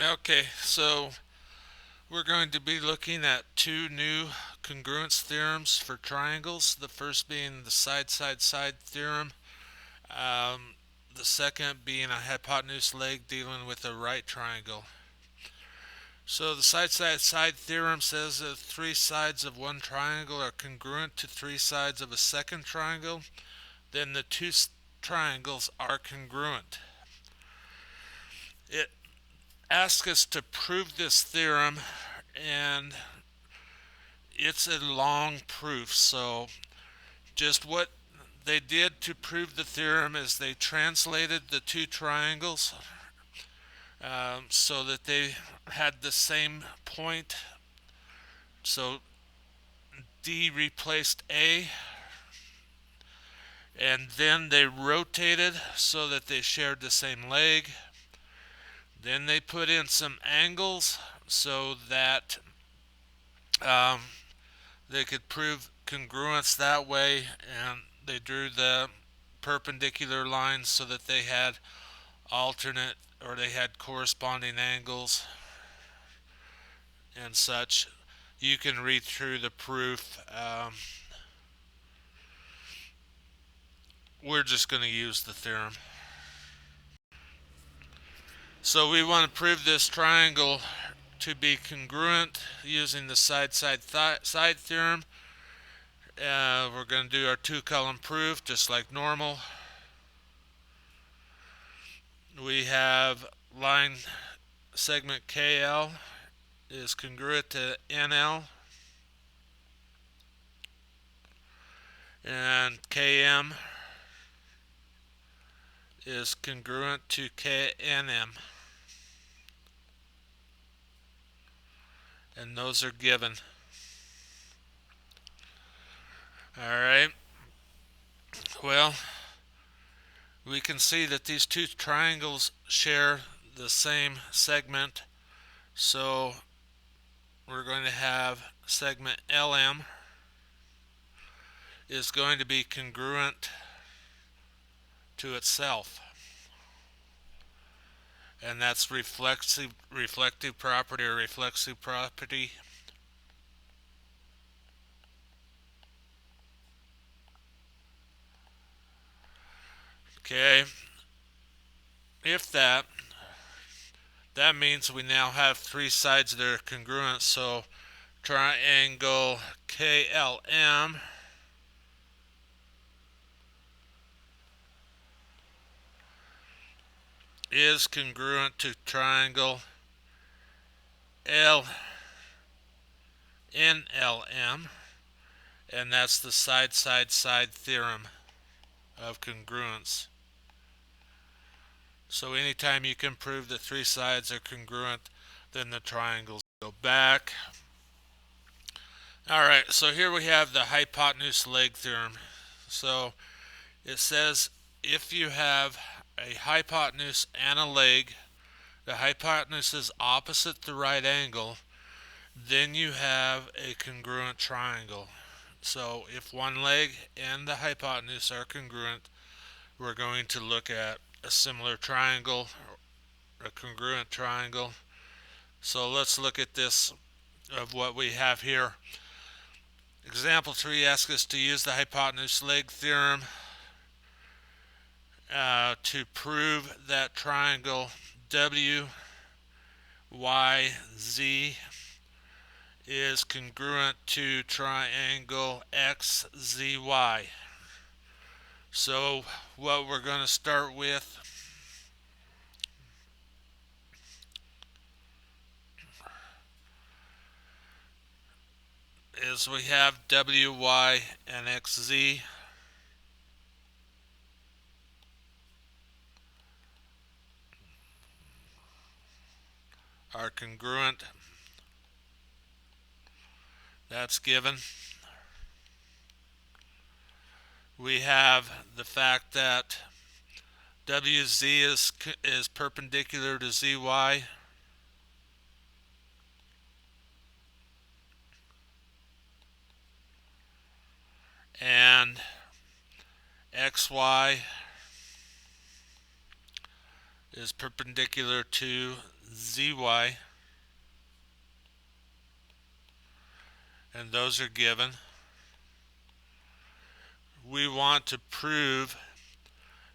Okay, so we're going to be looking at two new congruence theorems for triangles. The first being the side-side-side theorem. Um, the second being a hypotenuse leg dealing with a right triangle. So the side-side-side theorem says that three sides of one triangle are congruent to three sides of a second triangle. Then the two triangles are congruent. It asks us to prove this theorem, and it's a long proof. So just what they did to prove the theorem is they translated the two triangles so that they had the same point. So D replaced A, and then they rotated so that they shared the same leg. Then they put in some angles so that um, they could prove congruence that way, and they drew the perpendicular lines so that they had alternate, or they had corresponding angles and such. You can read through the proof. We're just going to use the theorem. So we want to prove this triangle to be congruent using the side theorem. We're going to do our two-column proof just like normal. We have line segment KL is congruent to NL, and KM is congruent to KNM, and those are given. Alright, well, we can see that these two triangles share the same segment, so we're going to have segment LM is going to be congruent to itself, and that's reflective property or reflexive property. Okay, if that means we now have three sides that are congruent, so triangle KLM is congruent to triangle LNLM, and that's the side-side-side theorem of congruence. So anytime you can prove that three sides are congruent, then the triangles go back. Alright, so here we have the hypotenuse leg theorem. So it says if you have a hypotenuse and a leg, the hypotenuse is opposite the right angle, then you have a congruent triangle. So if one leg and the hypotenuse are congruent, we're going to look at a similar triangle, a congruent triangle. So let's look at this of what we have here. Example 3 asks us to use the hypotenuse leg theorem to prove that triangle WYZ is congruent to triangle XZY. So what we're going to start with is we have WY and XZ are congruent. That's given. We have the fact that WZ is perpendicular to ZY, and XY is perpendicular to XZY, and those are given. We want to prove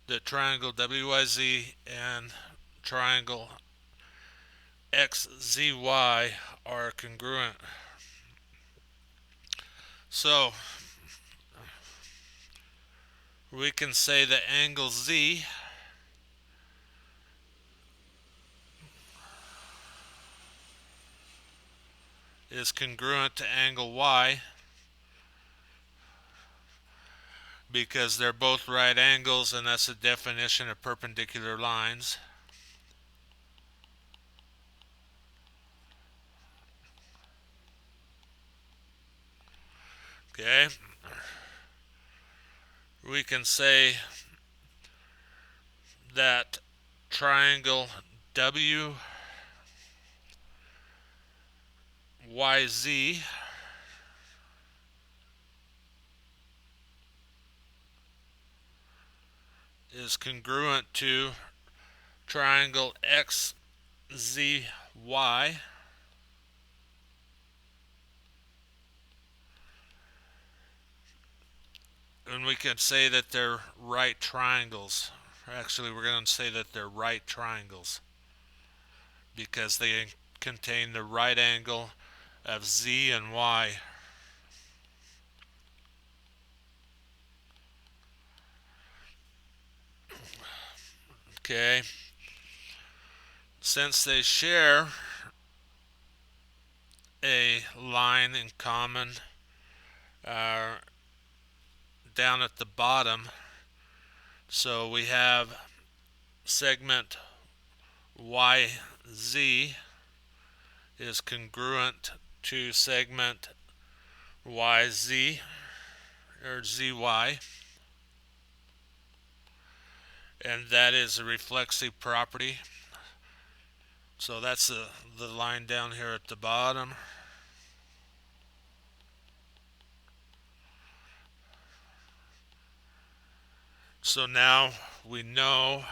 that triangle WYZ and triangle XZY are congruent. So we can say that angle Z is congruent to angle Y because they're both right angles, and that's the definition of perpendicular lines. Okay, we can say that triangle WYZ is congruent to triangle XZY, and we can say that they're right triangles. Actually, we're going to say that they're right triangles because they contain the right angle of Z and Y. Okay, since they share a line in common uh, down at the bottom, so we have segment YZ is congruent to segment YZ or ZY, and that is a reflexive property. So that's the line down here at the bottom. So now we know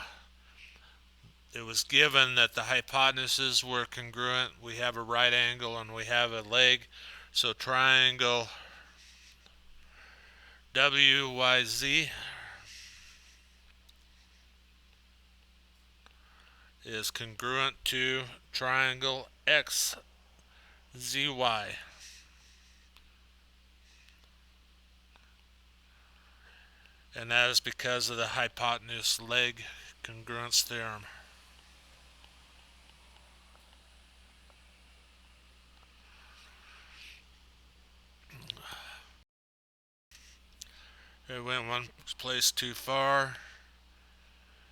it was given that the hypotenuses were congruent. We have a right angle and we have a leg. So triangle WYZ is congruent to triangle XZY. And that is because of the hypotenuse leg congruence theorem. It went one place too far.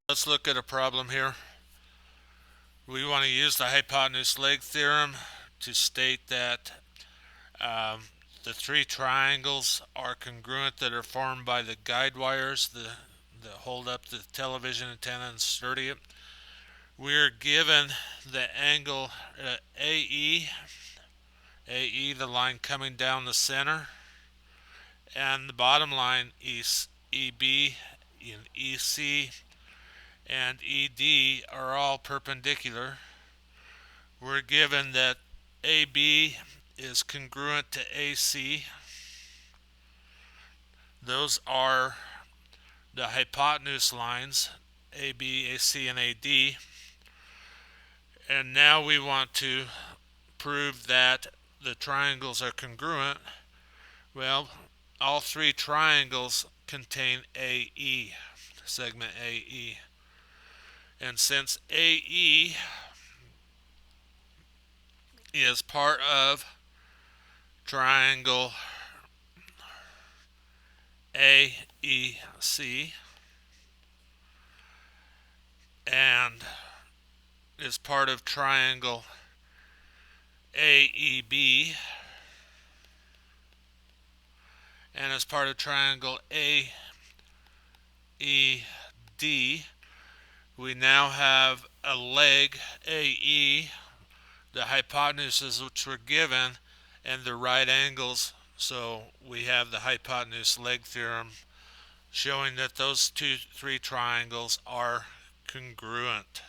Let's look at a problem here. We want to use the hypotenuse leg theorem to state that the three triangles are congruent that are formed by the guide wires that hold up the television antenna and sturdy it. We're given the angle AE, the line coming down the center, and the bottom line is EB and EC and ED are all perpendicular. We're given that AB is congruent to AC. Those are the hypotenuse lines, AB, AC, and AD. And now we want to prove that the triangles are congruent. Well, all three triangles contain AE, segment AE. And since AE is part of triangle AEC and is part of triangle AEB and is part of triangle AED, we now have a leg AE, the hypotenuses which were given, and the right angles. So we have the hypotenuse leg theorem showing that those three triangles are congruent.